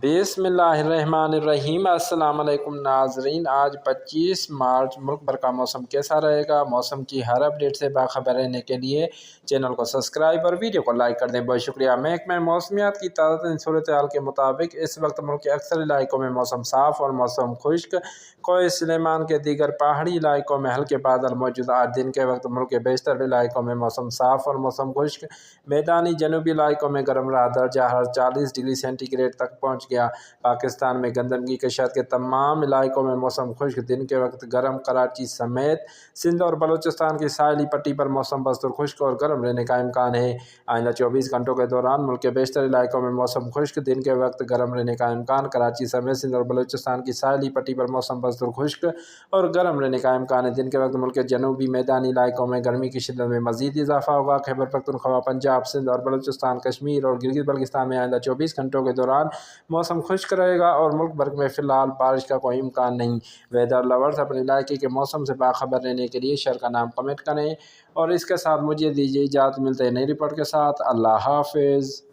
बिस्मिल्लाहिर्रहमानिर्रहीम। अस्सलाम वालेकुम नाज़रीन। आज 25 मार्च मुल्क भर का मौसम कैसा रहेगा, मौसम की हर अपडेट से बाखबर रहने के लिए चैनल को सब्सक्राइब और वीडियो को लाइक कर दें। बहुत शुक्रिया। महकमा मौसमियात की ताज़ा सूरत हाल के मुताबिक इस वक्त मुल्क के अक्सर इलाकों में मौसम साफ़ और मौसम खुश्क। कोई सुलेमान के दीगर पहाड़ी इलाकों में हल्के बादल मौजूद। आज दिन के वक्त मुल्क के बेशतर इलाकों में मौसम साफ़ और मौसम खुश्क। मैदानी जनूबी इलाकों में गर्म रहा। दर्जा हर 40 डिग्री सेंटीग्रेड तक पहुँच गया। पाकिस्तान में गंदम की कशात के तमाम इलाकों में मौसम खुश्क। दिन के वक्त गर्म। कराची समेत सिंध और बलूचिस्तान की साहली पट्टी पर मौसम बस्तूर खुश्क और गर्म रहने का इम्कान है। आइंदा 24 घंटों के दौरान मुल्क के बेशतर इलाकों में मौसम खुश्क। दिन के वक्त गर्म रहने का इम्कान। कराची समेत सिंध और बलूचिस्तान की साहली पट्टी पर मौसम बस्तूर खुश्क और गर्म रहने का इम्कान है। दिन के वक्त मुल्क के जनूबी मैदानी इलाकों में गर्मी की शिद्दत में मजीद इजाफा होगा। खैबर पख्तूनख्वा, पंजाब, सिंध और बलूचिस्तान, कश्मीर और गिलगित बल्तिस्तान में आइंदा 24 घंटों के दौरान मौसम खुश्क रहेगा और मुल्क भर में फ़िलहाल बारिश का कोई इम्कान नहीं। वेदर लवर्स अपने इलाके के मौसम से बाखबर रहने के लिए शेयर का नाम कमेंट करें और इसके साथ मुझे दीजिए इजाज़त। मिलते हैं नई रिपोर्ट के साथ। अल्लाह हाफिज़।